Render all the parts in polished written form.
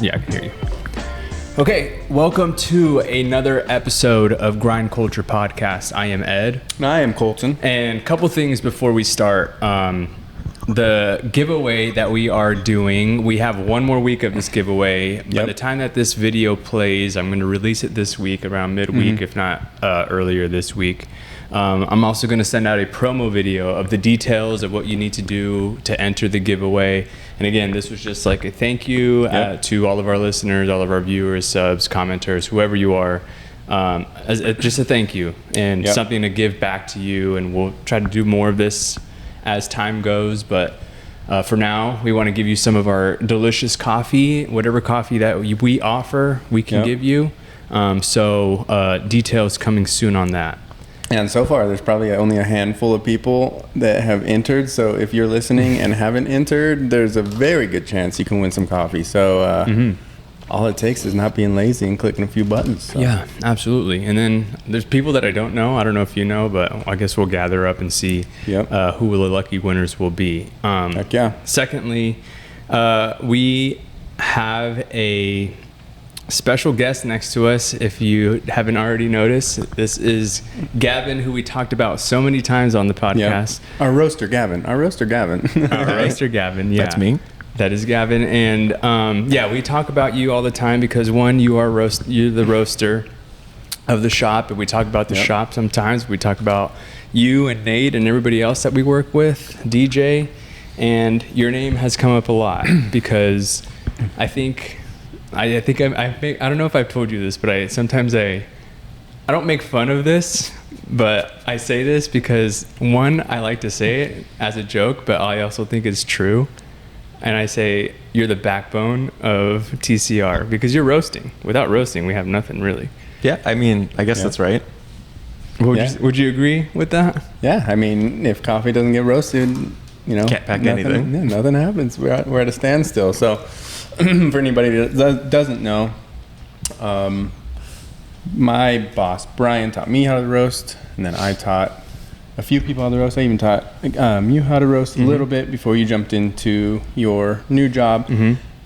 Yeah, I can hear you. Okay, welcome to another episode of Grind Culture Podcast. I am Ed. And I am Colton. And a couple things before we start. The giveaway that we are doing, we have one more week of this giveaway. By the time that this video plays, I'm going to release it this week, around midweek, if not earlier this week. I'm also going to send out a promo video of the details of what you need to do to enter the giveaway. And again, this was just like a thank you to all of our listeners, all of our viewers, subs, commenters, whoever you are. Just a thank you and something to give back to you. And we'll try to do more of this as time goes. But for now, we want to give you some of our delicious coffee, whatever coffee that we offer, we can give you. So details coming soon on that. And so far, there's probably only a handful of people that have entered. So if you're listening and haven't entered, there's a very good chance you can win some coffee. So all it takes is not being lazy and clicking a few buttons. So. Yeah, absolutely. And then there's people that I don't know. I don't know if you know, but I guess we'll gather up and see who the lucky winners will be. Heck yeah. Secondly, we have a special guest next to us. If you haven't already noticed, this is Gavin, who we talked about so many times on the podcast. Our roaster Gavin. Our roaster Gavin. Yeah, that's me. That is Gavin. And we talk about you all the time because one, you're the roaster of the shop, and we talk about the shop sometimes. We talk about you and Nate and everybody else that we work with, DJ, and your name has come up a lot because I don't know if I've told you this, but sometimes I don't make fun of this, but I say this because one, I like to say it as a joke, but I also think it's true. And I say, you're the backbone of TCR because you're roasting. Without roasting, we have nothing really. Yeah, I mean, I guess that's right. Would you agree with that? Yeah, I mean, if coffee doesn't get roasted, can't pack anything. Yeah, nothing happens. We're at a standstill. So for anybody that doesn't know, my boss, Brian, taught me how to roast, and then I taught a few people how to roast. I even taught you how to roast a little bit before you jumped into your new job.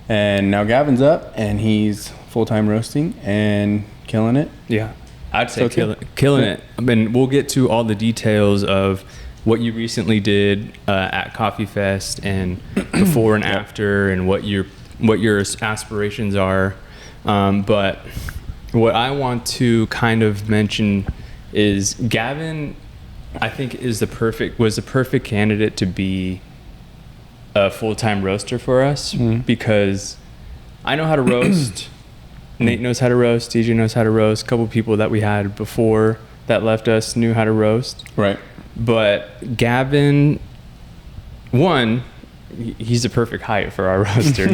And now Gavin's up, and he's full-time roasting and killing it. Yeah, I'd say killing it. I mean, we'll get to all the details of what you recently did at Coffee Fest and before and after, and what your aspirations are. But what I want to kind of mention is Gavin, I think, was the perfect candidate to be a full-time roaster for us because I know how to roast. Nate knows how to roast. DJ knows how to roast. A couple people that we had before that left us knew how to roast. Right. But Gavin, one, he's the perfect height for our roaster.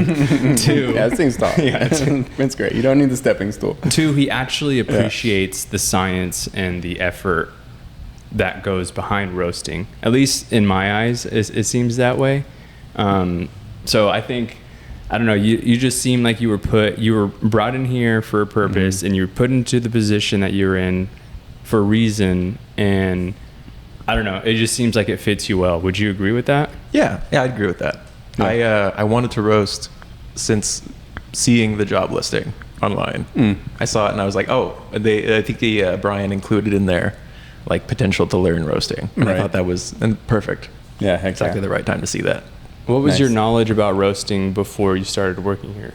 Two, that thing's tall. Yeah, it's great. You don't need the stepping stool. Two, he actually appreciates the science and the effort that goes behind roasting. At least in my eyes, it seems that way. So I think, I don't know, you just seem like you were brought in here for a purpose, and you were put into the position that you're in for a reason, and I don't know, it just seems like it fits you well. Would you agree with that? Yeah, I'd agree with that. Yeah. I wanted to roast since seeing the job listing online. I saw it and I was like, I think Brian included in there like potential to learn roasting. And I thought that was perfect. Yeah, exactly the right time to see that. What was your knowledge about roasting before you started working here?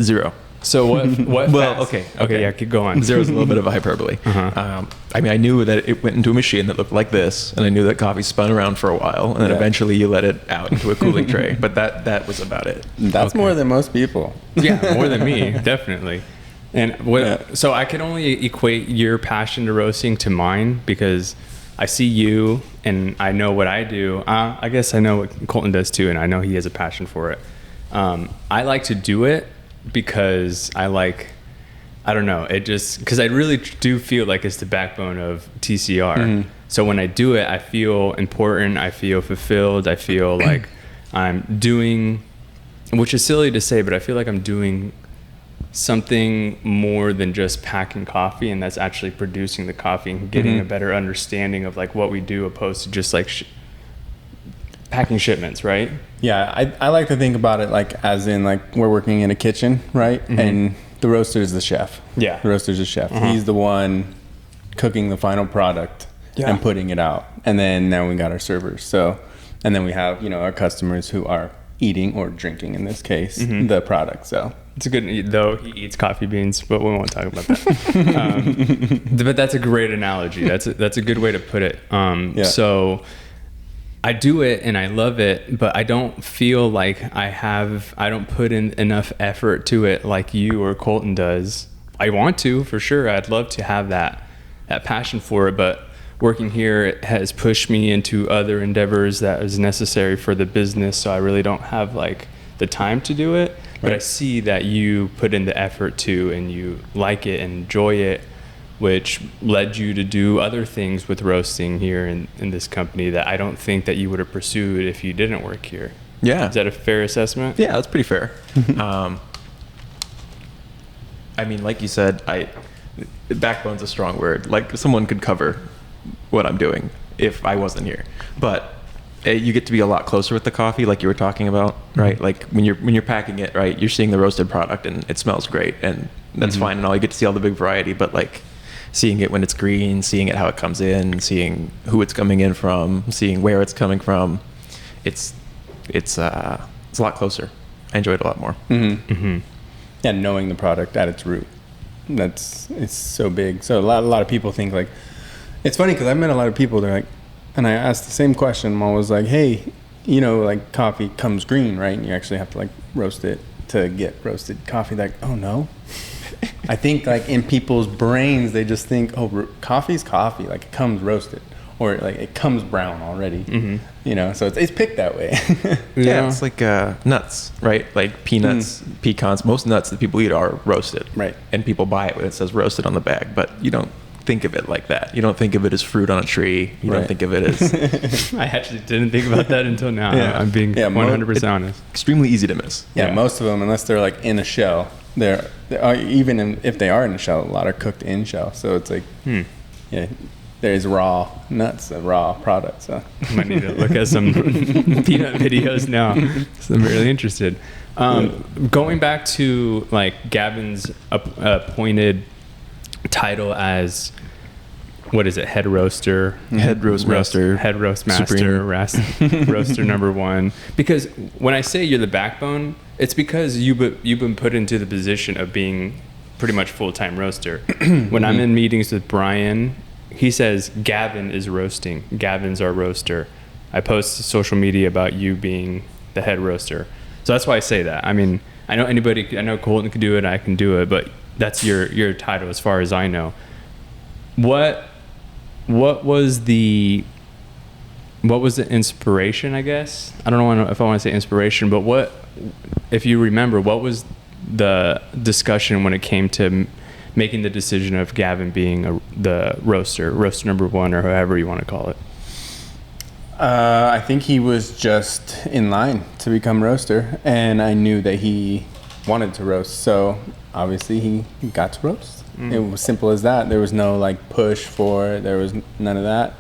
Zero. So what? Well, okay, yeah, keep going. Zero is a little bit of a hyperbole. I mean, I knew that it went into a machine that looked like this, and I knew that coffee spun around for a while, and then eventually you let it out into a cooling tray. But that was about it. That's more than most people. Yeah, more than me, definitely. And so I could only equate your passion to roasting to mine because I see you and I know what I do. I guess I know what Colton does too, and I know he has a passion for it. I like to do it because I don't know, because I really do feel like it's the backbone of TCR. So when I do it, I feel important, I feel fulfilled, I feel like I'm doing, which is silly to say, but I feel like I'm doing something more than just packing coffee, and that's actually producing the coffee and getting a better understanding of like what we do, opposed to just like packing shipments, right? Yeah, I like to think about it like as in like we're working in a kitchen, right? And the roaster is the chef. Yeah. The roaster's the chef. He's the one cooking the final product and putting it out. And then now we got our servers. So, and then we have, our customers who are eating or drinking, in this case, the product. So it's a good, though he eats coffee beans, but we won't talk about that. But that's a great analogy. That's a good way to put it. So I do it and I love it, but I don't feel like I don't put in enough effort to it like you or Colton does. I want to, for sure. I'd love to have that passion for it, but working here, it has pushed me into other endeavors that is necessary for the business. So I really don't have like the time to do it, but I see that you put in the effort to, and you like it and enjoy it, which led you to do other things with roasting here in this company that I don't think that you would have pursued if you didn't work here. Yeah. Is that a fair assessment? Yeah, that's pretty fair. I mean, like you said, backbone's a strong word. Like, someone could cover what I'm doing if I wasn't here. But you get to be a lot closer with the coffee, like you were talking about, right? Like when you're packing it, right, you're seeing the roasted product and it smells great, and that's fine and all. You get to see all the big variety, but like seeing it when it's green, seeing it how it comes in, seeing who it's coming in from, seeing where it's coming from, it's a lot closer. I enjoy it a lot more. Yeah, knowing the product at its root. It's so big. So a lot of people think like, it's funny because I've met a lot of people, they're like, and I asked the same question. I'm always like, hey, like coffee comes green, right? And you actually have to like roast it to get roasted coffee. Like, oh no. I think like in people's brains, they just think, oh, coffee's coffee. Like it comes roasted, or like it comes brown already. So it's picked that way. Yeah, it's like nuts, right? Like peanuts, pecans. Most nuts that people eat are roasted, right? And people buy it when it says roasted on the bag, but you don't think of it like that. You don't think of it as fruit on a tree. You don't think of it as... I actually didn't think about that until now. I'm being 100% honest. Extremely easy to miss. Yeah, most of them, unless they're like in a shell, if they are in a shell, a lot are cooked in shell. So it's like, there's raw nuts, a raw product. So might need to look at some peanut videos now. So I'm really interested. Going back to like Gavin's appointed title as, what is it, head roaster, head roast master, head roast master, roaster number one. Because when I say you're the backbone, it's because you've been put into the position of being pretty much full-time roaster. When I'm in meetings with Brian, he says Gavin is roasting. Gavin's our roaster. I post to social media about you being the head roaster. So that's why I say that. I mean, I know Colton can do it, I can do it, but that's your title as far as I know. What was the inspiration, I guess? I don't know if I want to say inspiration, but if you remember, what was the discussion when it came to making the decision of Gavin being the roaster number one, or however you want to call it? I think he was just in line to become roaster, and I knew that he wanted to roast, so obviously he got to roast. It was simple as that. There was no like push for it. There was none of that.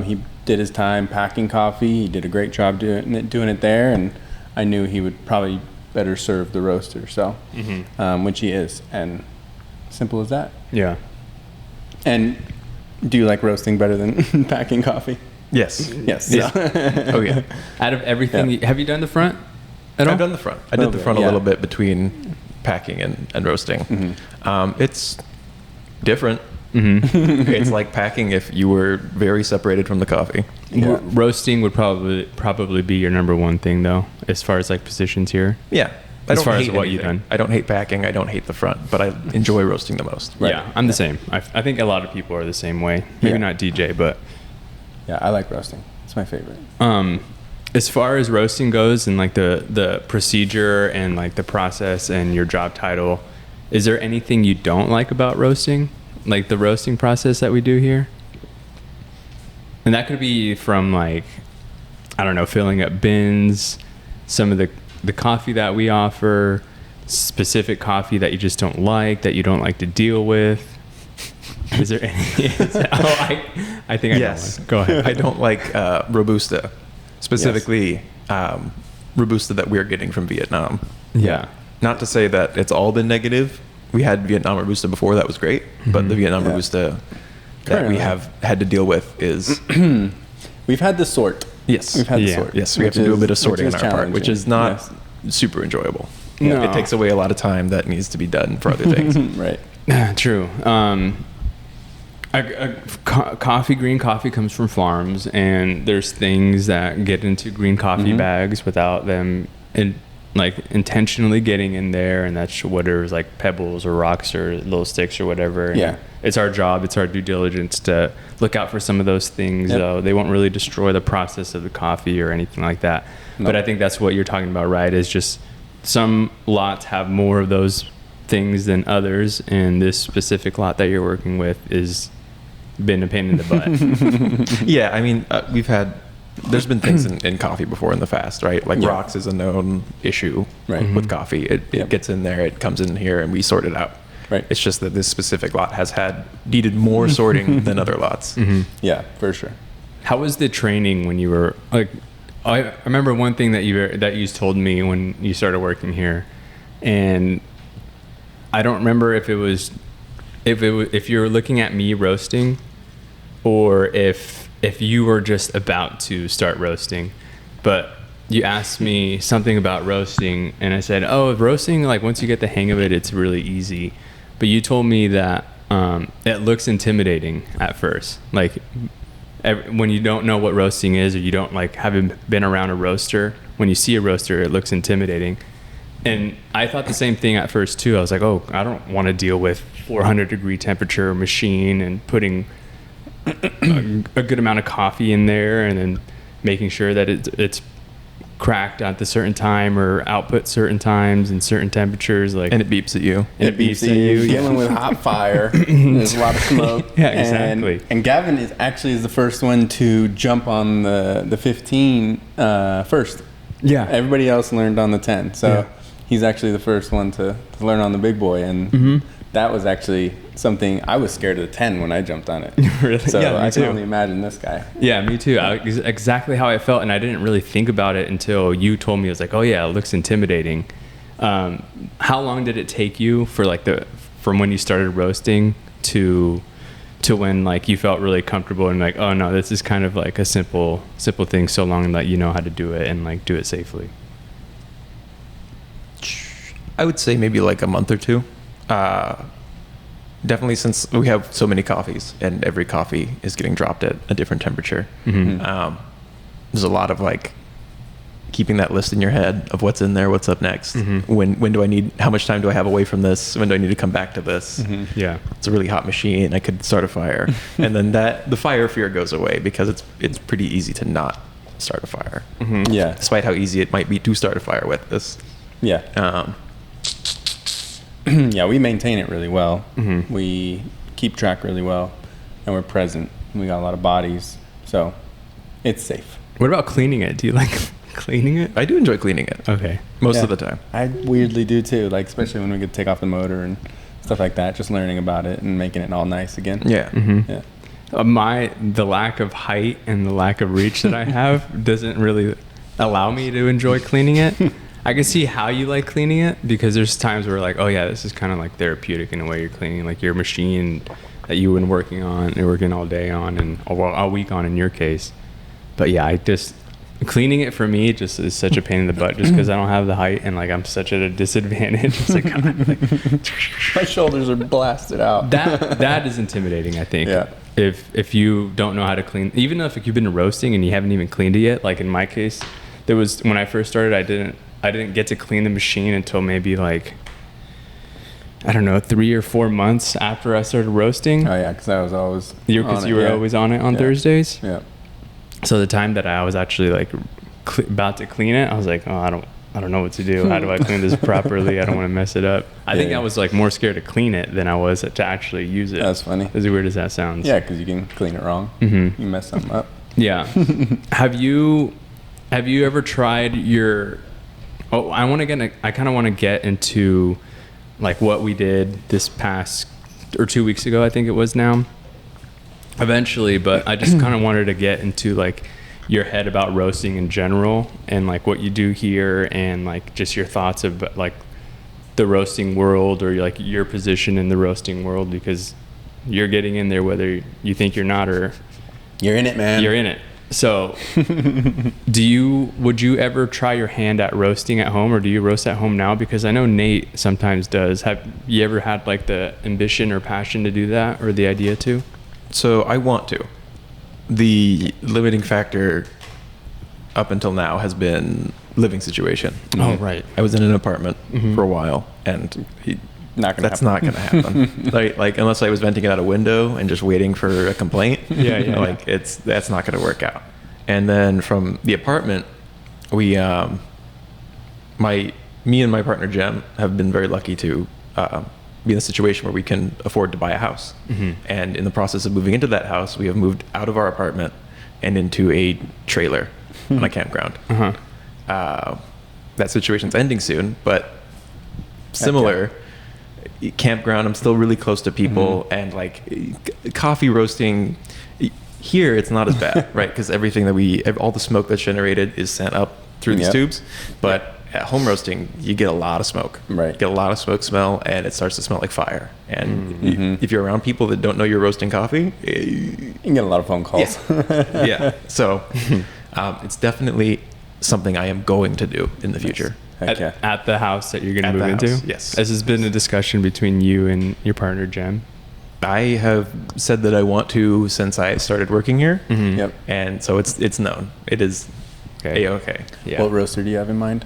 He did his time packing coffee. He did a great job doing it there, and I knew he would probably better serve the roaster, so which he is, and simple as that. Yeah. And do you like roasting better than packing coffee? Yes. Yeah. Oh yeah. Out of everything, have you done the front at all? I've done the front. I did the front a little bit between packing and roasting. It's different. It's like packing if you were very separated from the coffee. Yeah. Roasting would probably be your number one thing, though, as far as like positions here. Yeah. As far as what you've done. I don't hate packing. I don't hate the front, but I enjoy roasting the most. Right. Yeah, I'm the same. I think a lot of people are the same way. Maybe not DJ, but yeah, I like roasting. It's my favorite. As far as roasting goes, and like the procedure and like the process and your job title, is there anything you don't like about roasting, like the roasting process that we do here? And that could be from like, I don't know, filling up bins, some of the coffee that we offer, specific coffee that you just don't like, that you don't like to deal with. Is there any? I think I know one. Go ahead. I don't like Robusta specifically Robusta that we're getting from Vietnam. Yeah. Not to say that it's all been negative. We had Vietnam Robusta before, that was great. But the Vietnam Robusta that we have had to deal with is... We've had the sort. Yes. We've had the sort. Yes, we have to do a bit of sorting on our part, which is not challenging. super enjoyable. No. It takes away a lot of time that needs to be done for other things. Right. True. Green coffee comes from farms, and there's things that get into green coffee bags without them intentionally getting in there, and that's whatever's like pebbles or rocks or little sticks or whatever. Yeah. It's our job, it's our due diligence to look out for some of those things, though. They won't really destroy the process of the coffee or anything like that. No. But I think that's what you're talking about, right? Is just some lots have more of those things than others, and this specific lot that you're working with is been a pain in the butt. Yeah, I mean, there's been things in coffee before in the past, right? Like rocks is a known issue with coffee. It gets in there, it comes in here, and we sort it out. Right. It's just that this specific lot has needed more sorting than other lots. Yeah, for sure. How was the training when you were like? I remember one thing that you told me when you started working here, and I don't remember if you were looking at me roasting, or if you were just about to start roasting, but you asked me something about roasting, and I said, "Oh, roasting, like once you get the hang of it, it's really easy." But you told me that it looks intimidating at first, like when you don't know what roasting is, or you don't haven't been around a roaster. When you see a roaster, it looks intimidating. And I thought the same thing at first too. I was like, "Oh, I don't want to deal with 400-degree temperature machine and putting a good amount of coffee in there, and then making sure that it's cracked at the certain time or output certain times and certain temperatures." And it beeps at you. It beeps at you. Dealing with hot fire. There's a lot of smoke. Yeah, exactly. And Gavin is the first one to jump on the 15 first. Yeah. Everybody else learned on the 10. So he's actually the first one to learn on the big boy. And that was actually something, I was scared of the 10 when I jumped on it. Really? So Yeah, me I can too. only imagine this guy. Yeah, me too. Exactly how I felt, and I didn't really think about it until you told me. I was like, "Oh yeah, it looks intimidating." How long did it take you from when you started roasting to when you felt really comfortable and like, "Oh no, this is kind of like a simple thing," so long that you know how to do it and do it safely? I would say maybe like a month or two. Definitely, since we have so many coffees and every coffee is getting dropped at a different temperature. There's a lot of keeping that list in your head of what's in there, what's up next. When do I need? How much time do I have away from this? When do I need to come back to this? Yeah, it's a really hot machine. I could start a fire, and then the fire fear goes away because it's pretty easy to not start a fire. Yeah. Despite how easy it might be to start a fire with this. Yeah. Yeah, we maintain it really well. We keep track really well, and we're present. We got a lot of bodies, so it's safe. What about cleaning it? Do you like cleaning it? I do enjoy cleaning it. Okay. Most of the time. I weirdly do too, especially when we get to take off the motor and stuff like that, just learning about it and making it all nice again. Yeah. Yeah. The lack of height and the lack of reach that I have doesn't really allow me to enjoy cleaning it. I can see how you like cleaning it, because there's times where oh yeah, this is kind of therapeutic in a way. You're cleaning your machine that you've been working on, you're working all day on, and all week on in your case. But yeah, cleaning it for me just is such a pain in the butt, just because I don't have the height and I'm such at a disadvantage. It's God, my shoulders are blasted out. That is intimidating, I think. Yeah. If you don't know how to clean, even if you've been roasting and you haven't even cleaned it yet, in my case, there was, when I first started, I didn't get to clean the machine until maybe I don't know, 3 or 4 months after I started roasting. Oh yeah, because I was always you were always on it on Thursdays. Yeah. So the time that I was actually about to clean it, I was like, "Oh, I don't know what to do. How do I clean this properly? I don't want to mess it up." I think I was more scared to clean it than I was to actually use it. That's funny. As weird as that sounds. Yeah, because you can clean it wrong. You mess something up. Yeah. Have you ever tried your? Oh, I kind of want to get into what we did this past or 2 weeks ago, I think it was now. Eventually, but I just kind of wanted to get into your head about roasting in general and like what you do here and like just your thoughts of like the roasting world or like your position in the roasting world, because you're getting in there whether you think you're not or you're in it, man. You're in it. So would you ever try your hand at roasting at home, or do you roast at home now? Because I know Nate sometimes does. Have you ever had like the ambition or passion to do that, or the idea to? So I want to. The limiting factor up until now has been living situation. Oh, right. I was in an apartment for a while, and that's not going to happen. like unless I was venting it out a window and just waiting for a complaint. Like that's not going to work out. And then from the apartment, we, me and my partner Jem have been very lucky to be in a situation where we can afford to buy a house. And in the process of moving into that house, we have moved out of our apartment and into a trailer on a campground. That situation's ending soon, but similar. Campground, I'm still really close to people, and like coffee roasting here, it's not as bad, right? Because everything all the smoke that's generated is sent up through these tubes. But at home roasting, you get a lot of smoke, right? You get a lot of smoke smell, and it starts to smell like fire. And if you're around people that don't know you're roasting coffee, you can get a lot of phone calls. So it's definitely something I am going to do in the future. At the house that you're going to move into? Yes. This has been a discussion between you and your partner, Jem. I have said that I want to since I started working here. Yep. And so it's known. It is A-okay. Yeah. What roaster do you have in mind?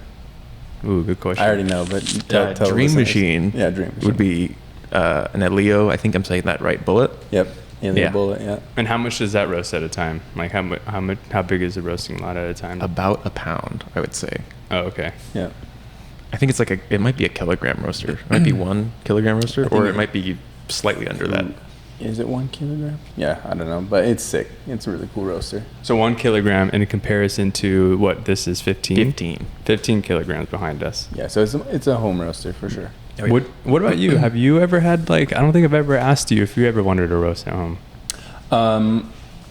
Ooh, good question. I already know, but tell Dream Machine. Yeah, Dream Machine. Would be an Elio, I think I'm saying that right, Bullet. Yep. Elio Bullet, yeah. And how much does that roast at a time? Like how big is the roasting lot at a time? About a pound, I would say. Oh, okay. Yeah. I think it's it might be a kilogram roaster. It might be 1 kilogram roaster, or it might be slightly under that. Is it 1 kilogram? Yeah, I don't know, but it's sick. It's a really cool roaster. So 1 kilogram in comparison to what this is 15 kilograms behind us. Yeah, so it's a home roaster for sure. What about you? Have you ever had I don't think I've ever asked you if you ever wanted to roast at home.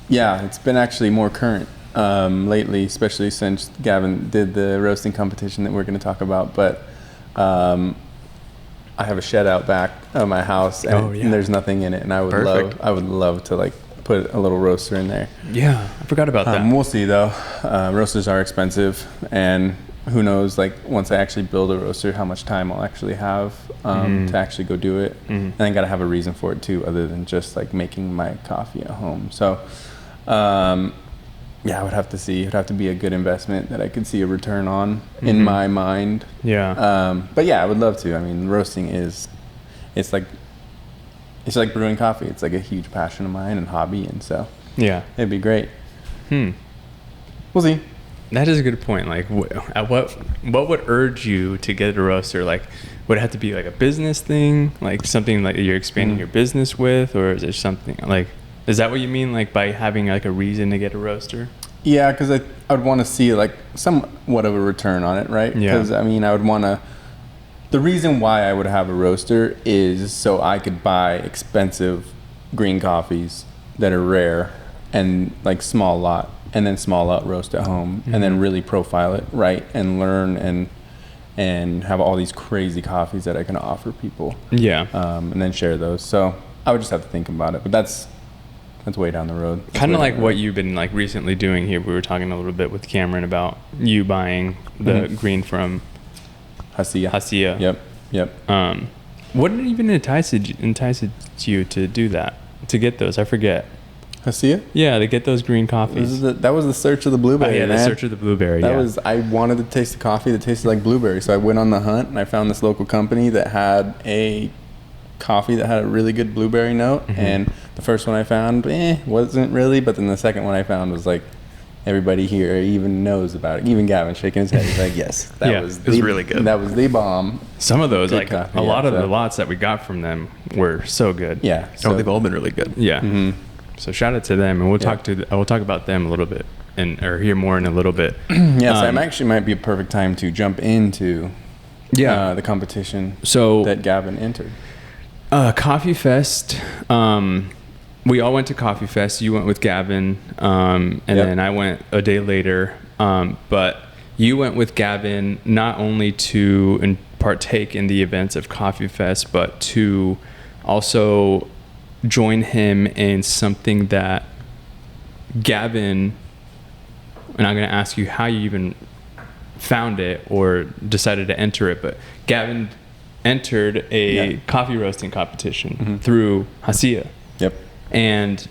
Yeah, it's been actually more current lately, especially since Gavin did the roasting competition that we're going to talk about. But I have a shed out back of my house, and there's nothing in it, and I would love to put a little roaster in there. Yeah, I forgot about that. We'll see though. Roasters are expensive, and who knows, once I actually build a roaster, how much time I'll actually have to actually go do it. And I got to have a reason for it too, other than just making my coffee at home. So, I would have to see. It would have to be a good investment that I could see a return on in my mind. Yeah. But yeah, I would love to. I mean, roasting it's like brewing coffee. It's like a huge passion of mine and hobby, and so it'd be great. We'll see. That is a good point. What would urge you to get a roaster? Would it have to be a business thing, something you're expanding your business with, or is it something is that what you mean, by having a reason to get a roaster? Yeah, because I would want to see somewhat of a return on it, right? Yeah. Because I would want to. The reason why I would have a roaster is so I could buy expensive green coffees that are rare and small lot, and then small lot roast at home, and then really profile it right and learn and have all these crazy coffees that I can offer people. Yeah. And then share those. So I would just have to think about it, but that's way down the road. Kind of like what you've been recently doing here. We were talking a little bit with Cameron about you buying the green from Hasia. Yep. What even entices you to do that? To get those? I forget. Hasia? Yeah, to get those green coffees. That was the search of the blueberry. The search of the blueberry. I wanted to taste the coffee that tasted like blueberry, so I went on the hunt and I found this local company that had a coffee that had a really good blueberry note. And the first one I found, wasn't really, but then the second one I found was everybody here even knows about it. Even Gavin shaking his head. He's like, yes, that was really good. That was the bomb. Some of those, coffee, a lot of the lots that we got from them were so good. Yeah. So they've all been really good. Yeah. So shout out to them, and we'll talk about them a little bit, or hear more in a little bit. Yeah, so actually might be a perfect time to jump into the competition that Gavin entered. Coffee Fest. we all went to Coffee Fest. You went with Gavin, and then I went a day later. But you went with Gavin not only to partake in the events of Coffee Fest, but to also join him in something that Gavin, and I'm going to ask you how you even found it or decided to enter it, but Gavin entered a coffee roasting competition through Hasia. Yep. And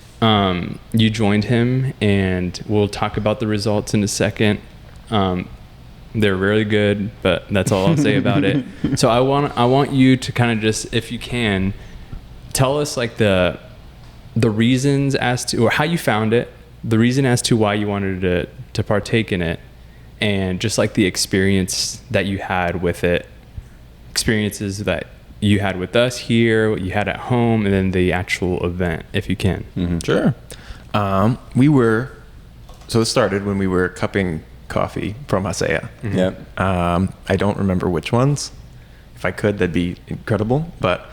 you joined him, and we'll talk about the results in a second. They're really good, but that's all I'll say about it. So I want you to kind of just, if you can, tell us like the reasons as to, or how you found it, the reason as to why you wanted to partake in it, and just like the experience that you had with it, experiences that you had with us here, what you had at home, and then the actual event, if you can. Sure. So it started when we were cupping coffee from Haseya. Yep. I don't remember which ones. If I could, that'd be incredible. But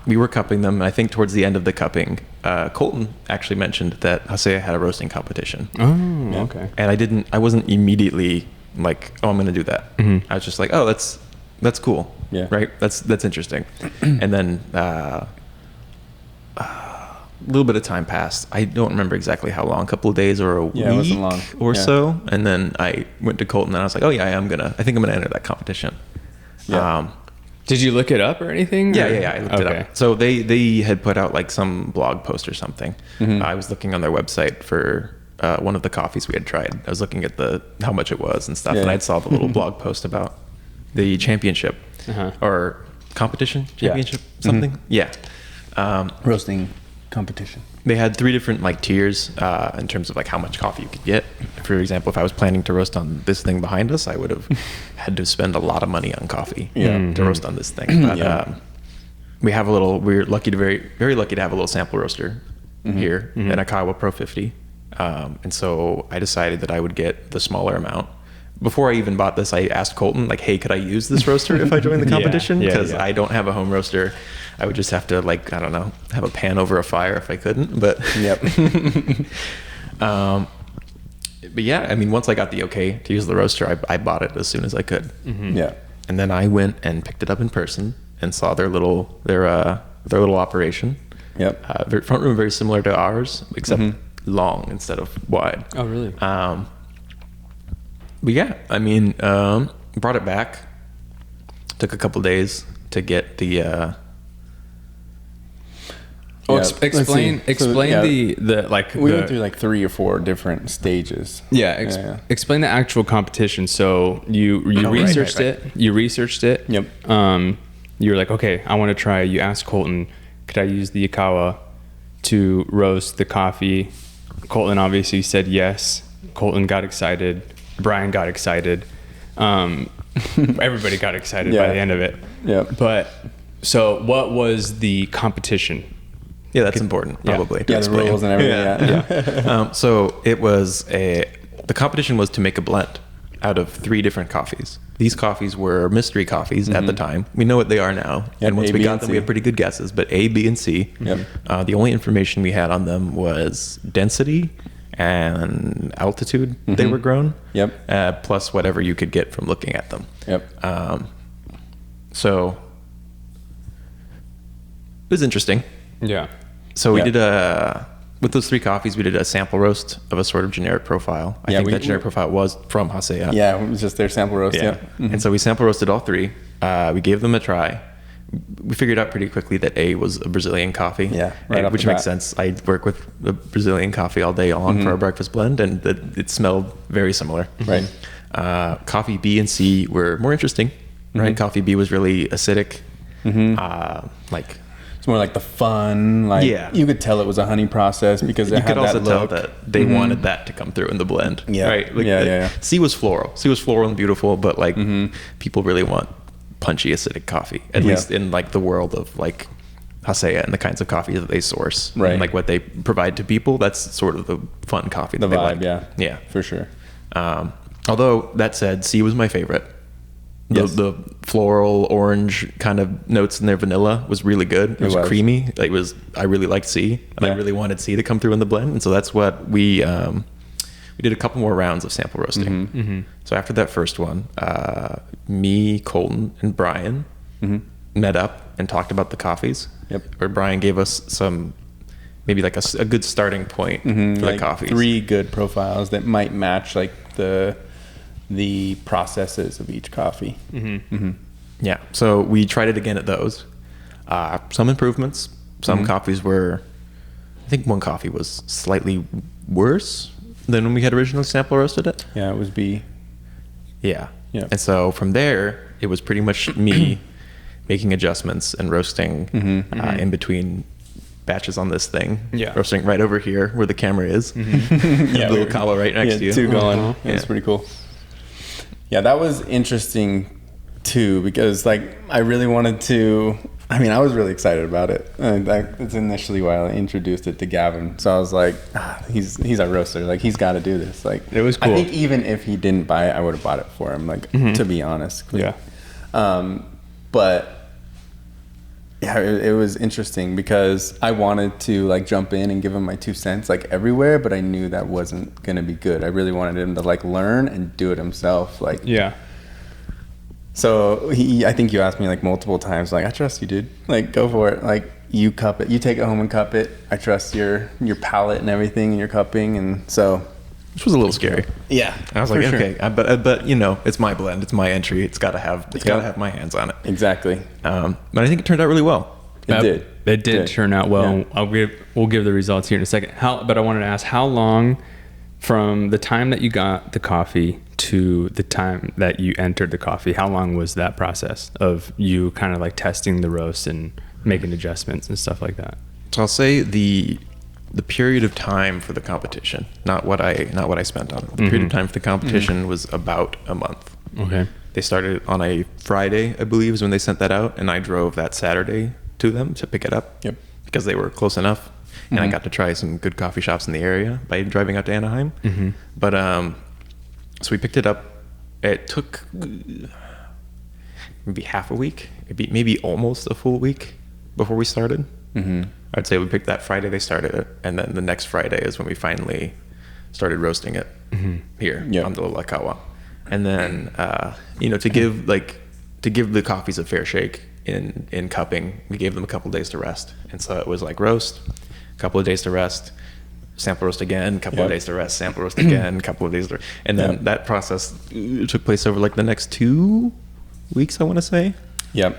we were cupping them. I think towards the end of the cupping, Colton actually mentioned that Haseya had a roasting competition. Oh, okay. And I wasn't immediately like, oh, I'm going to do that. I was just like, oh, that's cool. Yeah. Right. That's interesting. And then a little bit of time passed. I don't remember exactly how long, a couple of days or a week it wasn't long. or so. And then I went to Colton and I was like, oh yeah, I think I'm going to enter that competition. Yeah. Did you look it up or anything? Yeah, or? I looked it up. So they had put out like some blog post or something. I was looking on their website for one of the coffees we had tried. I was looking at how much it was and stuff, and I saw the little blog post about the championship or competition championship something. Yeah. Roasting competition. They had 3 different like tiers in terms of like how much coffee you could get. For example, if I was planning to roast on this thing behind us, I would have had to spend a lot of money on coffee to roast on this thing. But we're lucky to very lucky to have a little sample roaster here, an Akawa Pro 50. And so I decided that I would get the smaller amount. Before I even bought this, I asked Colton, like, hey, could I use this roaster if I join the competition? Because I don't have a home roaster. I would just have to, like, I don't know, have a pan over a fire if I couldn't. But but yeah, I mean, once I got the okay to use the roaster, I bought it as soon as I could. Yeah. And then I went and picked it up in person and saw their little operation. Yep. Their front room very similar to ours, except long instead of wide. Oh, really? But yeah, I mean, brought it back. Took a couple days to get the. Explain the like. We went through like 3 or 4 different stages. Explain the actual competition. So you researched it. You researched it. Yep. You were like, okay, I want to try. You asked Colton, could I use the Ikawa to roast the coffee? Colton obviously said yes. Colton got excited. Brian got excited. Everybody got excited by the end of it. Yeah. But so what was the competition? Yeah, that's important, probably. Yeah, the rules and everything. So it was the competition was to make a blend out of 3 different coffees. These coffees were mystery coffees at the time. We know what they are now. And once we got them, we had pretty good guesses. But A, B, and C. Yep. The only information we had on them was density and altitude they were grown. Yep. Plus whatever you could get from looking at them. Yep. So it was interesting. Yeah. So we did with those 3 coffees, we did a sample roast of a sort of generic profile. I think that generic profile was from Haseya. Yeah, it was just their sample roast. Yeah. And so we sample roasted all 3. We gave them a try. We figured out pretty quickly that A was a Brazilian coffee. Yeah, right. Which makes sense. I work with the Brazilian coffee all day long for our breakfast blend, and it smelled very similar. Right. Coffee B and C were more interesting. Right. Coffee B was really acidic. Like. It's more like the fun, like you could tell it was a honey process because it had that look. You could also tell that they wanted that to come through in the blend. Yeah. Right? Like C was floral. C was floral and beautiful, but like people really want punchy acidic coffee, at least in like the world of like Haseya and the kinds of coffee that they source. Right. And like what they provide to people, that's sort of the fun coffee that the they vibe, like. Yeah, for sure. Although that said, C was my favorite. The floral orange kind of notes in their vanilla was really good. It was creamy. I really liked C, and I really wanted C to come through in the blend. And so that's what we did a couple more rounds of sample roasting. So after that first one, me, Colton, and Brian met up and talked about the coffees. Where Brian gave us maybe like a good starting point for the coffees. 3 good profiles that might match like the processes of each coffee. Yeah. So we tried it again at those. Some improvements. Some coffees were, I think one coffee was slightly worse than when we had originally sample roasted it. Yeah, it was B. Yeah. And so from there, it was pretty much me making adjustments and roasting in between batches on this thing. Roasting right over here where the camera is. The little kawa right next to you. 2 going. It's pretty cool. Yeah, that was interesting too, because like I really wanted to, I was really excited about it. That's initially why I introduced it to Gavin. So I was like, he's our roaster. Like he's got to do this. Like it was cool. I think even if he didn't buy it, I would have bought it for him. Like to be honest. Yeah. But yeah, it was interesting because I wanted to like jump in and give him my 2 cents like everywhere, but I knew that wasn't gonna be good. I really wanted him to like learn and do it himself. Like So I think you asked me like multiple times, like I trust you, dude. Like go for it. Like you cup it, you take it home and cup it. I trust your palate and everything and your cupping, and so. Which was a little scary. Yeah, I was like, okay, but you know, it's my blend, it's my entry, it's got to have my hands on it. Exactly. But I think it turned out really well. It did turn out well. Yeah. We'll give the results here in a second. But I wanted to ask, how long from the time that you got the coffee to the time that you entered the coffee, how long was that process of you kind of like testing the roast and making adjustments and stuff like that? So I'll say the period of time for the competition, not what I spent on it. The period of time for the competition was about a month. Okay. They started on a Friday, I believe, is when they sent that out, and I drove that Saturday to them to pick it up. Yep. Because they were close enough, and I got to try some good coffee shops in the area by driving out to Anaheim. But so we picked it up. It took maybe half a week, maybe almost a full week before we started. I'd say we picked that Friday they started it, and then the next Friday is when we finally started roasting it here on the Lakawa. And then to give the coffees a fair shake in cupping, we gave them a couple of days to rest. And so it was like roast, a couple of days to rest, sample roast again, couple of days to rest, sample roast again, couple of days to rest. And then that process took place over like the next 2 weeks, I want to say. Yeah.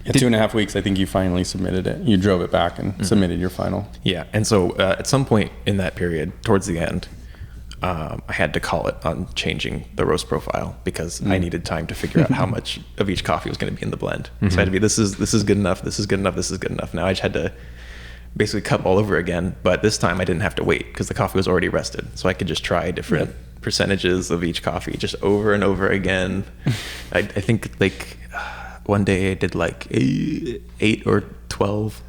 2.5 weeks, I think you finally submitted it. You drove it back and submitted your final. Yeah, and so at some point in that period, towards the end, I had to call it on changing the roast profile because I needed time to figure out how much of each coffee was going to be in the blend. So I had to be, this is good enough, this is good enough, this is good enough. Now I just had to basically cup all over again, but this time I didn't have to wait because the coffee was already rested. So I could just try different percentages of each coffee just over and over again. I think like one day I did like 8 or 12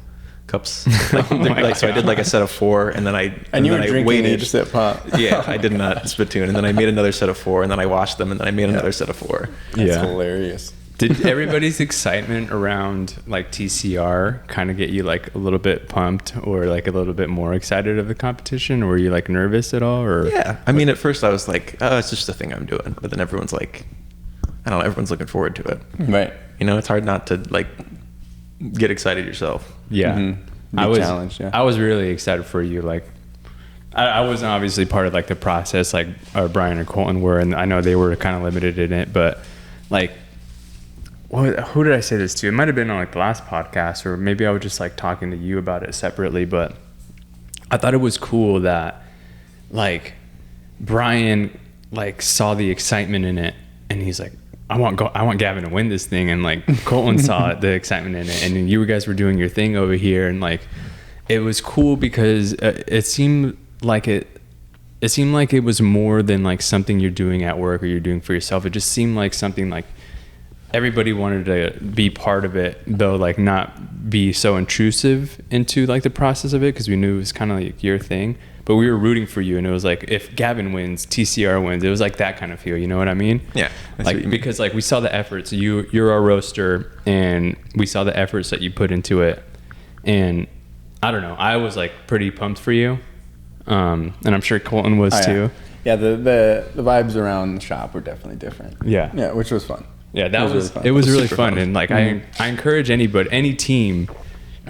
cups. So I did like a set of 4, and then I waited. Just at pop. Yeah, I did not spittoon, and then I made another set of 4, and then I washed them, and then I made another set of 4. That's hilarious. Did everybody's excitement around like TCR kind of get you like a little bit pumped or like a little bit more excited of the competition? Or were you like nervous at all? Or yeah, I mean, at first I was like, oh, it's just a thing I'm doing, but then everyone's like, I don't know, everyone's looking forward to it. Right. You know, it's hard not to like get excited yourself. Yeah. I was really excited for you. Like I wasn't obviously part of like the process like Brian or Colton were, and I know they were kind of limited in it, but like who did I say this to? It might have been on like the last podcast, or maybe I was just like talking to you about it separately, but I thought it was cool that like Brian like saw the excitement in it, and he's like, I want Gavin to win this thing, and like Colton saw the excitement in it, and you guys were doing your thing over here, and like it was cool because it seemed like it was more than like something you're doing at work or you're doing for yourself. It just seemed like something like everybody wanted to be part of it, though like not be so intrusive into like the process of it, because we knew it was kind of like your thing, but we were rooting for you, and it was like if Gavin wins, TCR wins. It was like that kind of feel. You know what I mean? Yeah. Like because like we saw the efforts. You're our roaster, and we saw the efforts that you put into it, and I don't know. I was like pretty pumped for you, and I'm sure Colton was too. Yeah, the vibes around the shop were definitely different. Yeah, which was fun. Yeah, that was really fun. it was really Super fun, fun. and like I encourage any team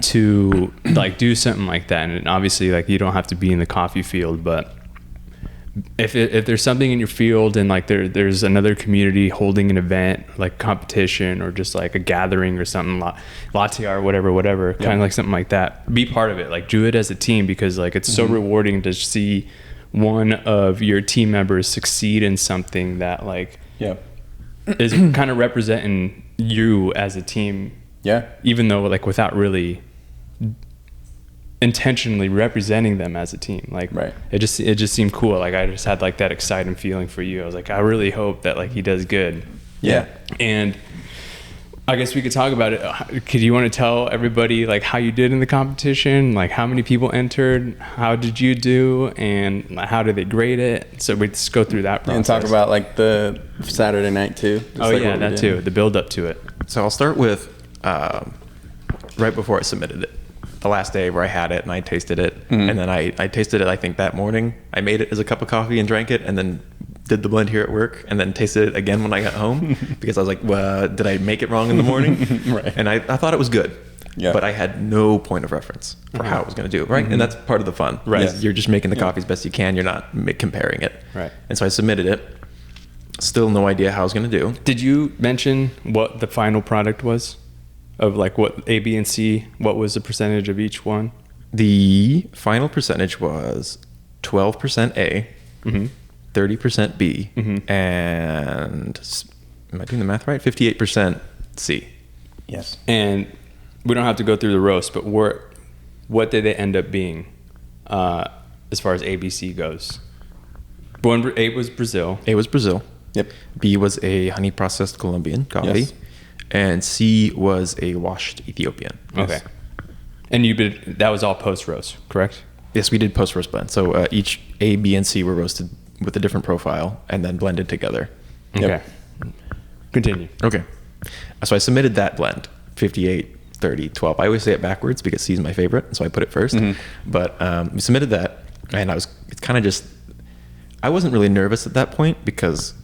to like do something like that. And obviously, like you don't have to be in the coffee field, but if there's something in your field and like there's another community holding an event like competition or just like a gathering or something, latte art, whatever, kind of like something like that, be part of it. Like do it as a team, because like it's so rewarding to see one of your team members succeed in something that like is kind of representing you as a team. Yeah. Even though like without really intentionally representing them as a team. Like it just seemed cool. Like I just had like that exciting feeling for you. I was like, I really hope that like he does good. Yeah. And I guess we could talk about it. Could you want to tell everybody like how you did in the competition? Like how many people entered? How did you do? And how did they grade it? So we just go through that process. And talk about like the Saturday night too. That too. The build up to it. So I'll start with right before I submitted it. The last day where I had it and I tasted it. And then I tasted it, I think that morning. I made it as a cup of coffee and drank it, and then did the blend here at work, and then tasted it again when I got home because I was like, well, did I make it wrong in the morning? Right. And I thought it was good. Yeah. But I had no point of reference for how I was going to do it, right? And that's part of the fun. Right. Is you're just making the coffee as best you can. You're not comparing it. Right. And so I submitted it. Still no idea how I was going to do. Did you mention what the final product was? Of like what A, B, and C, what was the percentage of each one? The final percentage was 12% A, 30% B, and am I doing the math right? 58% C. Yes. And we don't have to go through the roast, but what did they end up being as far as ABC goes? One, A was Brazil. A was Brazil. Yep. B was a honey processed Colombian coffee. Yes. And C was a washed Ethiopian. Okay. And that was all post roast, correct? Yes, we did post roast blend. So each A, B, and C were roasted with a different profile and then blended together. Okay. Continue. Okay. So I submitted that blend, 58, 30, 12. I always say it backwards because C is my favorite, so I put it first. But we submitted that, and it's kind of just, I wasn't really nervous at that point because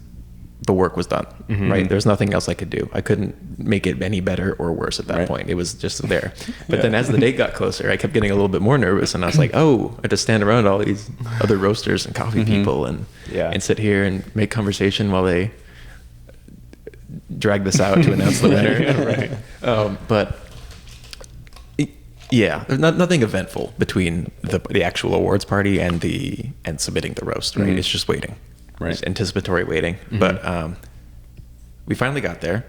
the work was done, right? There's nothing else I could do. I couldn't make it any better or worse at that point. It was just there. But then as the date got closer, I kept getting a little bit more nervous, and I was like, oh, I had to stand around all these other roasters and coffee people and sit here and make conversation while they drag this out to announce the winner. But yeah, there's nothing eventful between the actual awards party and submitting the roast, right? It's just waiting. Right. Just anticipatory waiting. But we finally got there.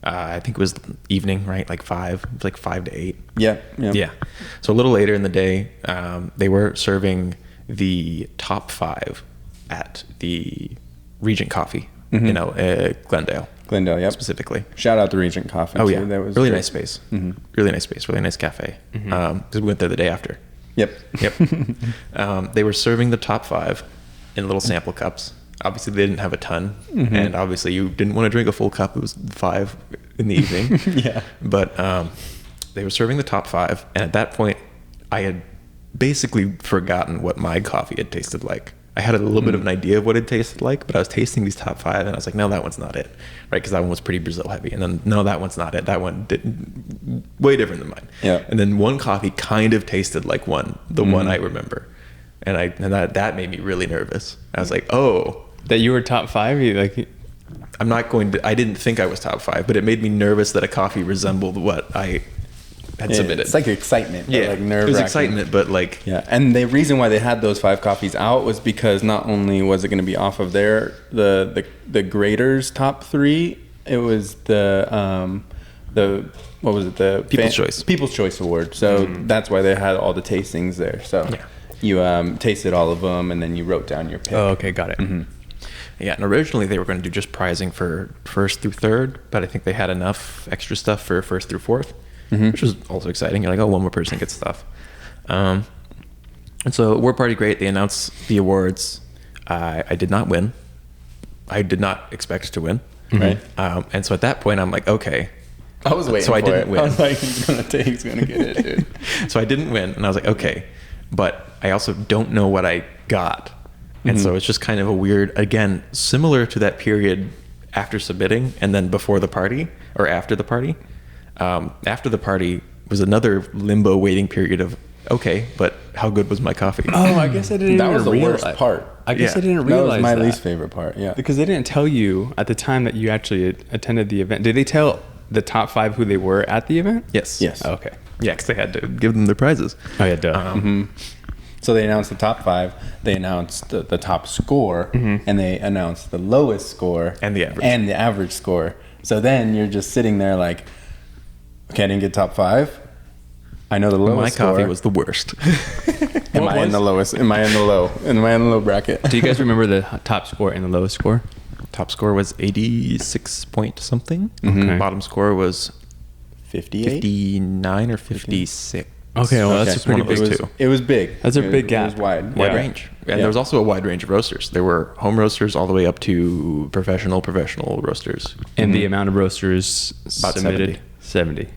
I think it was evening, right? Like 5. It was like 5 to 8. Yeah. So a little later in the day, they were serving the top 5 at the Regent Coffee, Glendale. Glendale, yep. Specifically. Shout out to Regent Coffee. Oh, too. yeah. That was really great. nice space. Really nice space. Really nice cafe. Because we went there the day after. Yep. They were serving the top 5 in little sample cups. Obviously, they didn't have a ton, and obviously, you didn't want to drink a full cup. It was 5 in the evening. But they were serving the top 5, and at that point, I had basically forgotten what my coffee had tasted like. I had a little bit of an idea of what it tasted like, but I was tasting these top 5, and I was like, no, that one's not it, right? Because that one was pretty Brazil heavy, and then no, that one's not it. That one did way different than mine. Yeah. And then one coffee kind of tasted like the one I remember, and that made me really nervous. I was like, oh. That you were top 5? I didn't think I was top 5, but it made me nervous that a coffee resembled what I had submitted. It's like excitement. Yeah. Like nerve-wracking. It was excitement, but like. Yeah. And the reason why they had those 5 coffees out was because not only was it going to be off of the graders top 3, it was the what was it? The People's Choice Award. So that's why they had all the tastings there. So you tasted all of them, and then you wrote down your pick. Oh, okay. Got it. Yeah, and originally they were going to do just prizing for 1st through 3rd, but I think they had enough extra stuff for 1st through 4th, which was also exciting. You're like, oh, one more person gets stuff. And so award party, great. They announced the awards. I did not win. I did not expect to win. Right. And so at that point, I'm like, okay. I was waiting So I for didn't it. win. I was like, he's gonna get it, dude. So I didn't win, and I was like, okay. But I also don't know what I got. And so it's just kind of a weird, again, similar to that period after submitting and then before the party or after the party. After the party was another limbo waiting period of, okay, but how good was my coffee? Oh, I guess I didn't That even was the realize. worst part. I guess Yeah. I didn't That realize was my that. least favorite part. Yeah. Because they didn't tell you at the time that you actually attended the event. Did they tell the top 5 who they were at the event? Yes. Yes. Oh, okay. Yeah, because they had to give them their prizes. Oh, yeah, duh. So they announced the top 5. They announced the top score, and they announced the lowest score And the average. and the average score. So then you're just sitting there like, okay, I didn't get top 5. I know the lowest My score. coffee was the worst. Am I in the lowest? Am I in the low? Am I in the low bracket? Do you guys remember the top score and the lowest score? Top score was 86 point something. Okay. Bottom score was 58. 59 or 56. Okay, well, that's a pretty one of big those two. two. It was big. That's a It was- big It gap. was wide. Wide Yeah. range. And Yeah. there was also a wide range of roasters. There were home roasters all the way up to professional roasters. And the amount of roasters About submitted? 70.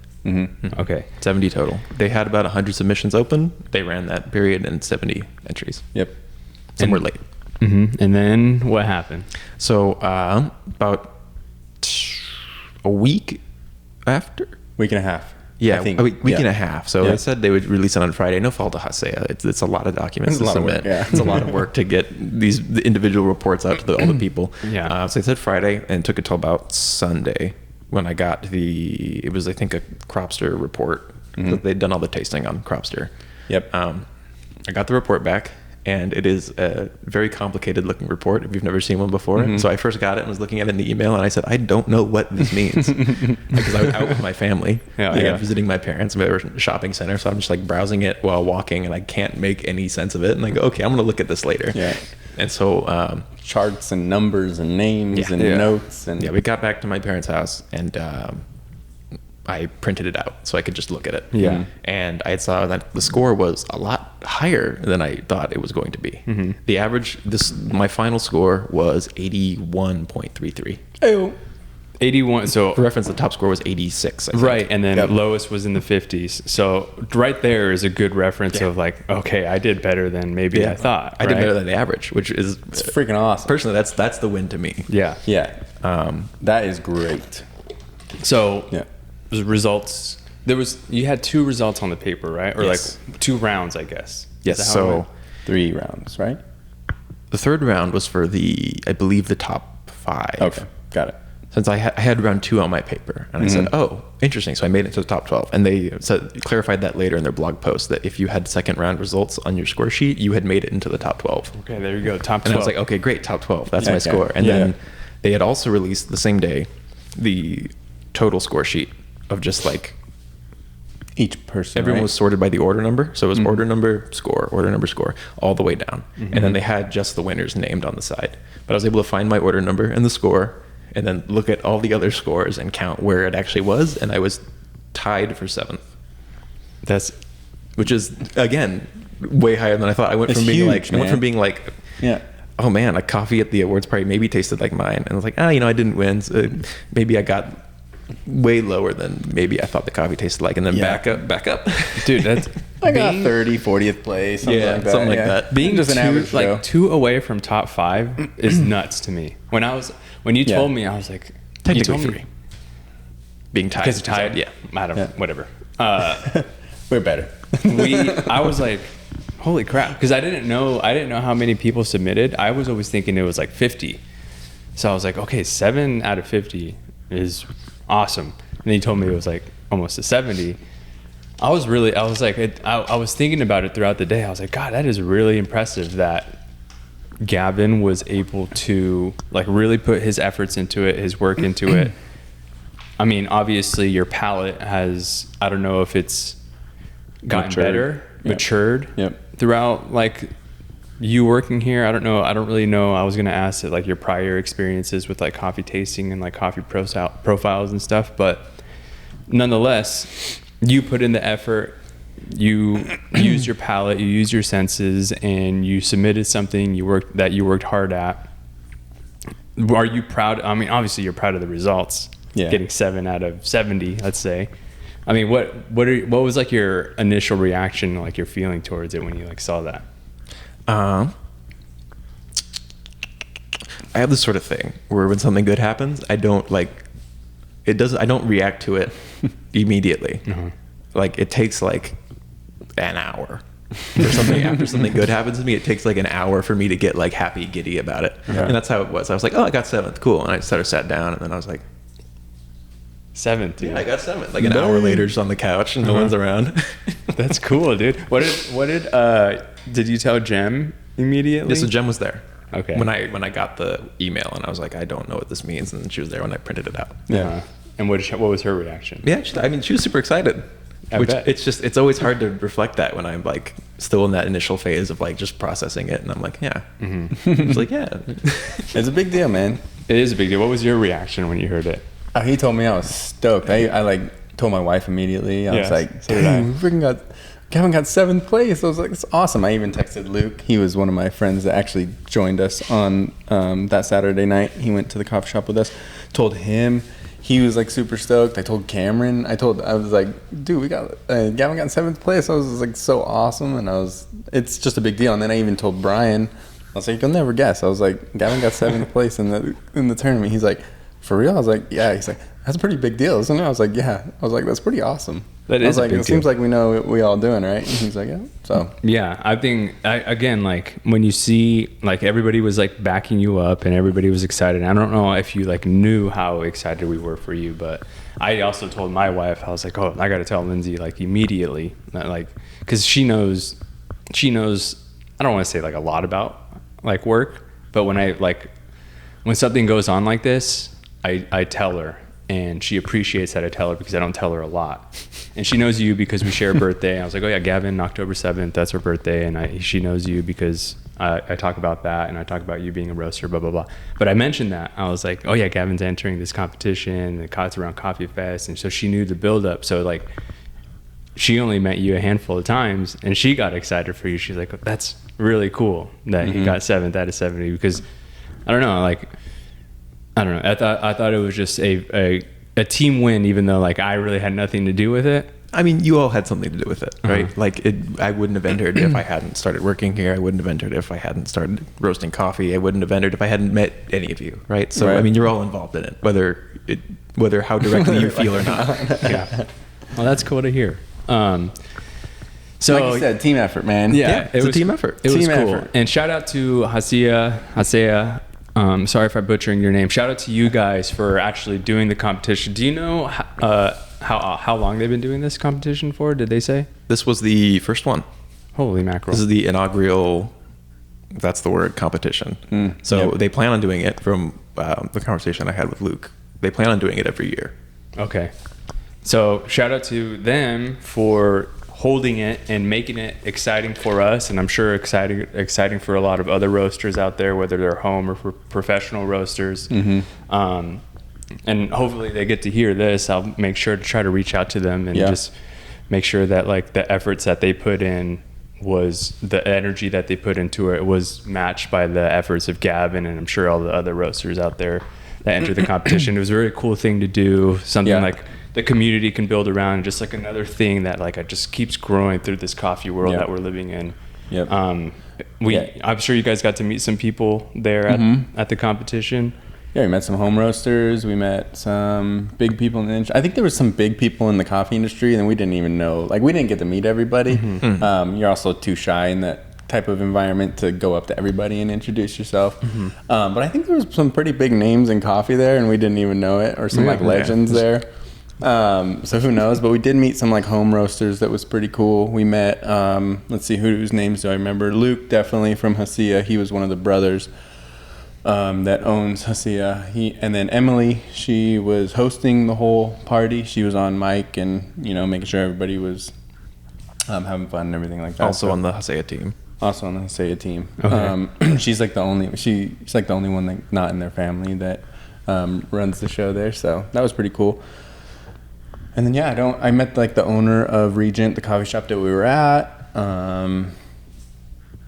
Okay. 70 total. They had about 100 submissions open. They ran that period and 70 entries. Yep. Some were late. And then what happened? So about a week after? Week and a half. Yeah, I think. a week and a half. So Yeah. they said they would release it on Friday. No fault to Hasea. It's a lot of documents It's a to lot of submit. work, yeah. It's a lot of work to get the individual reports out to all the people. Yeah. So they said Friday and it took until about Sunday when I got it was, I think, a Cropster report. That they'd done all the tasting on Cropster. Yep. I got the report back. And it is a very complicated looking report if you've never seen one before. So I first got it and was looking at it in the email and I said, I don't know what this means. Because I was out with my family. Visiting my parents. We were in a shopping center. So I'm just like browsing it while walking and I can't make any sense of it. And I go, okay, I'm going to look at this later. Yeah. And so, Charts and numbers and names and Yeah. notes and we got back to my parents' house and I printed it out so I could just look at it. Yeah. And I saw that the score was a lot higher than I thought it was going to be. The average, my final score was 81.33. Oh. 81. So, For reference, the top score was 86. I think. right. And then Yep. lowest was in the 50s. So, right there is a good reference of like, okay, I did better than maybe I thought. I did right? better than the average, which is It's freaking awesome. personally that's the win to me. Yeah. Yeah. That is great. So, Yeah. results. You had 2 results on the paper, right? Or Yes. like 2 rounds, I guess. Yes. Is that how it So went? 3 rounds, right? the third round was for I believe the top 5. Okay. Got it. Since I had round 2 on my paper, and I said, "Oh, interesting." So I made it to the top 12, and they clarified that later in their blog post that if you had second round results on your score sheet, you had made it into the top 12. Okay, there you go. Top 12. And I was like, "Okay, great, top 12. That's my Okay. score." And Yeah. then they had also released the same day the total score sheet of just like Each person. everyone right? was sorted by the order number. So it was order number, score, all the way down. And then they had just the winners named on the side. But I was able to find my order number and the score and then look at all the other scores and count where it actually was. And I was tied for 7th, which is, again, way higher than I thought. I went It's from being huge, man. Yeah. oh man, a coffee at the awards party maybe tasted like mine. And I was like, I didn't win. So maybe I got way lower than maybe I thought the coffee tasted like. And then Yeah. back up. dude, that's I got 30, 40th place. Something Yeah, like that. something like that. being just an average Joe. like 2 away from top 5 is nuts to me. When you Yeah. told me, I was like, Technically you told 3. me Being tied. because tied. Yeah. I don't. Yeah. Whatever. We're better. I was like, holy crap, because I didn't know how many people submitted. I was always thinking it was like 50. So I was like, okay, 7 out of 50 is awesome. And he told me it was like almost a 70. I was thinking about it throughout the day. I was like, God, that is really impressive that Gavin was able to like really put his efforts into it, his work into it. I mean, obviously your palate has, I don't know if it's gotten matured Yep. throughout like you working here. I don't know. I don't really know. I was going to ask it like your prior experiences with like coffee tasting and like coffee profiles and stuff. But nonetheless, you put in the effort, you used your palate, you used your senses, and you submitted something you worked hard at. Are you proud? I mean, obviously you're proud of the results. Yeah. Getting 7 out of 70, let's say. I mean, what was like your initial reaction, like your feeling towards it when you like saw that? I have this sort of thing where when something good happens, I don't react to it immediately. Like it takes like an hour or something. After something good happens to me, it takes like an hour for me to get like happy, giddy about it. Yeah. And that's how it was. I was like, oh, I got 7th, cool. And I sat down, and then I was like, 7th, dude. yeah, I got 7th. Like an hour later, just on the couch, and no one's around. That's cool, dude. What did you tell Jem immediately? Yeah, so Jem was there. Okay. When I got the email, and I was like, I don't know what this means, and she was there when I printed it out. Yeah. And what was her reaction? Yeah, she was super excited. I bet. It's always hard to reflect that when I'm like still in that initial phase of like just processing it, and I'm like, yeah. It's like, yeah. It's a big deal, man. It is a big deal. What was your reaction when you heard it? He told me I was stoked. I like told my wife immediately. I was like, so did I. dang, we freaking Gavin got 7th place. I was like, it's awesome. I even texted Luke. He was one of my friends that actually joined us on that Saturday night. He went to the coffee shop with us. Told him. He was like super stoked. I told Cameron. I was like, dude, we got Gavin got 7th place. I was like so awesome, and it's just a big deal. And then I even told Brian. I was like, you'll never guess. I was like, Gavin got 7th place in the tournament. He's like, for real? I was like, yeah. He's like, that's a pretty big deal, isn't it? I was like, yeah. I was like, that's pretty awesome. That is a big deal. Seems like we know what we all doing, right? And he's like, yeah. So yeah, I think again, like when you see like everybody was like backing you up and everybody was excited. I don't know if you like knew how excited we were for you, but I also told my wife, I was like, oh, I got to tell Lindsay like immediately, that, like, because she knows. I don't want to say like a lot about like work, but when something goes on like this, I tell her, and she appreciates that I tell her because I don't tell her a lot. And she knows you because we share a birthday. I was like, oh yeah, Gavin, October 7th, that's her birthday. And she knows you because I talk about that, and I talk about you being a roaster, blah, blah, blah. But I mentioned that. I was like, oh yeah, Gavin's entering this competition, the Cots Around Coffee Fest. And so she knew the buildup. So like, she only met you a handful of times, and she got excited for you. She's like, that's really cool that you got 7th out of 70, because I don't know. I thought it was just a team win, even though like I really had nothing to do with it. I mean, you all had something to do with it, right? Like I wouldn't have entered if I hadn't started working here. I wouldn't have entered if I hadn't started roasting coffee. I wouldn't have entered if I hadn't met any of you, right? So I mean, you're all involved in it, whether how directly you feel or not. Yeah. Well, that's cool to hear. So like you said, team effort, man. Yeah, it's a team effort. It was Team cool. effort. And shout out to Hasea. Sorry if I'm butchering your name. Shout out to you guys for actually doing the competition. Do you know how long they've been doing this competition for? Did they say? This was the first one. Holy mackerel! This is the inaugural. That's the word, competition. So they plan on doing it. From the conversation I had with Luke, they plan on doing it every year. Okay. So shout out to them for holding it and making it exciting for us, and I'm sure exciting for a lot of other roasters out there, whether they're home or for professional roasters. And hopefully they get to hear this. I'll make sure to try to reach out to them and just make sure that like the efforts that they put in was the energy that they put into it was matched by the efforts of Gavin, and I'm sure all the other roasters out there that entered the competition. It was a very cool thing to do, something like the community can build around, just like another thing that like it just keeps growing through this coffee world that we're living in. I'm sure you guys got to meet some people there at the competition. Yeah, we met some home roasters. We met some big people in the industry. I think there was some big people in the coffee industry, and we didn't even know. Like, we didn't get to meet everybody. You're also too shy in that type of environment to go up to everybody and introduce yourself. But I think there was some pretty big names in coffee there, and we didn't even know it, or some like legends there. So who knows? But we did meet some like home roasters. That was pretty cool. We met, let's see, whose names do I remember? Luke, definitely from Hasea. He was one of the brothers that owns Hasea. And then Emily, she was hosting the whole party. She was on mic and, you know, making sure everybody was having fun and everything like that. Also on the Hasea team. Also on the Hasea team. Okay. She's like the only one like not in their family that runs the show there. So that was pretty cool. And then I met like the owner of Regent, the coffee shop that we were at. I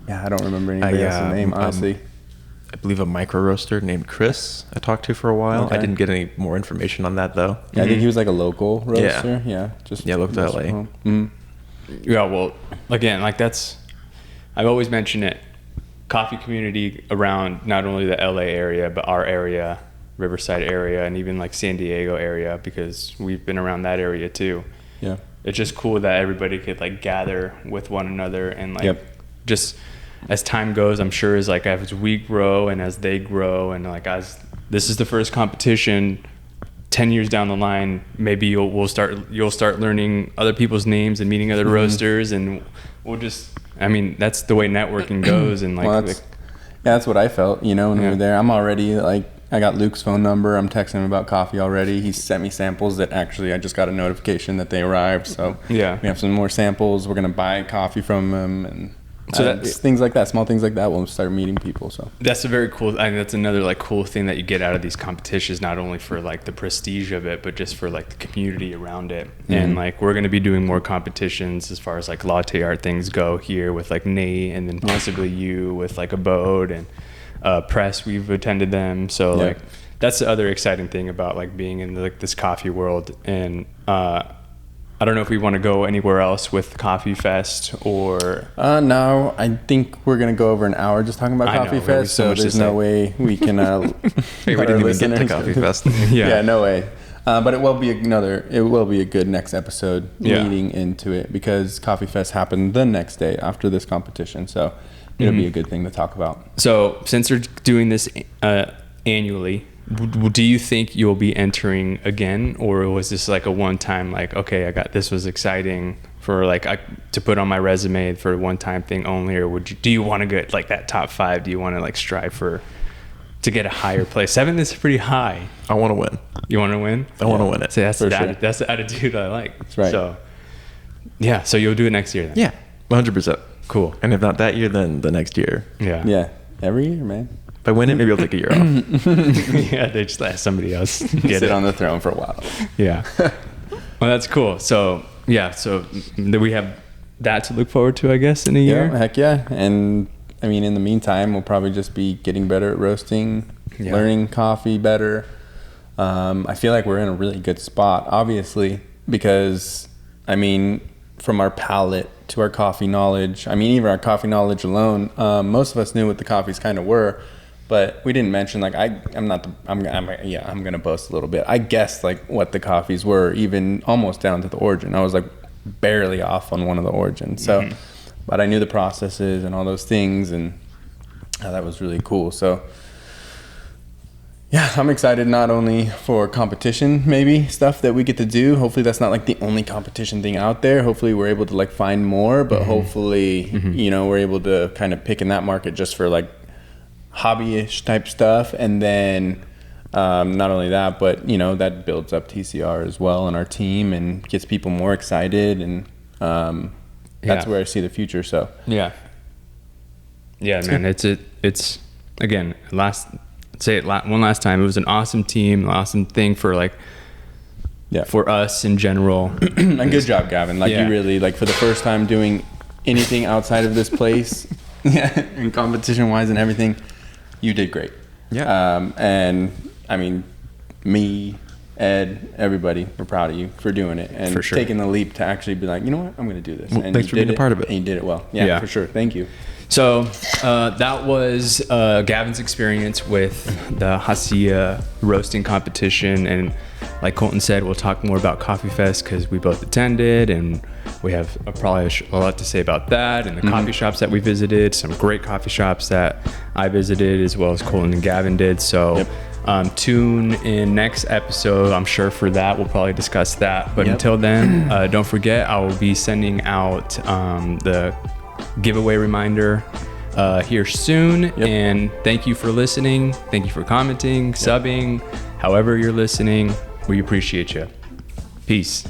don't remember anybody else's name, honestly. I believe a micro roaster named Chris I talked to for a while. Okay. I didn't get any more information on that though. Yeah, I think he was like a local roaster. Local to LA. Mm-hmm. Yeah, well, again, like I've always mentioned it. Coffee community around not only the LA area, but our area, Riverside area, and even like San Diego area, because we've been around that area too. Yeah. It's just cool that everybody could like gather with one another and like just as time goes, I'm sure as we grow and as they grow and like as this is the first competition, 10 years down the line, maybe you'll start learning other people's names and meeting other roasters, and we'll just, I mean, that's the way networking goes. And like, that's what I felt, when we were there. I'm already like, I got Luke's phone number. I'm texting him about coffee already. He sent me samples that actually I just got a notification that they arrived. So we have some more samples. We're going to buy coffee from him, and so that's things like that, small things like that. We'll start meeting people. So that's a very cool. I mean, that's another like cool thing that you get out of these competitions, not only for like the prestige of it, but just for like the community around it. And like we're going to be doing more competitions as far as like latte art things go here with like Nate, and then possibly you with like Abode and Press. We've attended them, so like that's the other exciting thing about like being in like this coffee world. And I don't know if we want to go anywhere else with Coffee Fest or... No, I think we're going to go over an hour just talking about Coffee Fest, so there's no way we can... we didn't even get to Coffee Fest. Yeah, no way. But it will be a good next episode leading into it, because Coffee Fest happened the next day after this competition, so it'll be a good thing to talk about. So since they're doing this annually... Do you think you'll be entering again, or was this like a one-time, like, okay, this was exciting for like to put on my resume for a one-time thing only, or do you want to get like that top 5? Do you want to like strive to get a higher place? 7 is pretty high. I want to win. You want to win? I want to win it. So that's the attitude I like. That's right. So so you'll do it next year then? Yeah, 100%. Cool. And if not that year, then the next year. Yeah. Every year, man. If I win it, maybe I'll take a year off. Yeah, they just let somebody else sit on the throne for a while. Yeah. Well, that's cool. So we have that to look forward to, I guess, in a year. Yeah, heck yeah. And I mean, in the meantime, we'll probably just be getting better at roasting, learning coffee better. I feel like we're in a really good spot, obviously, because I mean, from our palate to our coffee knowledge, I mean, even our coffee knowledge alone, most of us knew what the coffees kind of were. But we didn't mention, like, I'm gonna boast a little bit. I guessed like what the coffees were, even almost down to the origin. I was like barely off on one of the origins. So, but I knew the processes and all those things, and that was really cool. So, yeah, I'm excited not only for competition, maybe stuff that we get to do. Hopefully, that's not like the only competition thing out there. Hopefully, we're able to like find more, but hopefully, we're able to kind of pick in that market just for like hobby-ish type stuff, and then not only that, but that builds up TCR as well and our team, and gets people more excited, and that's where I see the future. So man, it's again, one last time, it was an awesome team, awesome thing for like for us in general. And good job, Gavin. Like you really, like, for the first time doing anything outside of this place, and competition wise and everything, you did great. And I mean, me, Ed, everybody, we're proud of you for doing it and taking the leap to actually be like, you know what, I'm going to do this. Well, and thanks for being a part of it. And you did it well. Yeah, for sure. Thank you. So that was Gavin's experience with the Hacia roasting competition, and like Colton said, we'll talk more about Coffee Fest because we both attended, and we have probably a lot to say about that, and the coffee shops that we visited, some great coffee shops that I visited, as well as Colton and Gavin did. So tune in next episode, I'm sure, for that. We'll probably discuss that. But until then, don't forget, I will be sending out the giveaway reminder here soon. And thank you for listening. Thank you for commenting, subbing, however you're listening. We appreciate you. Peace.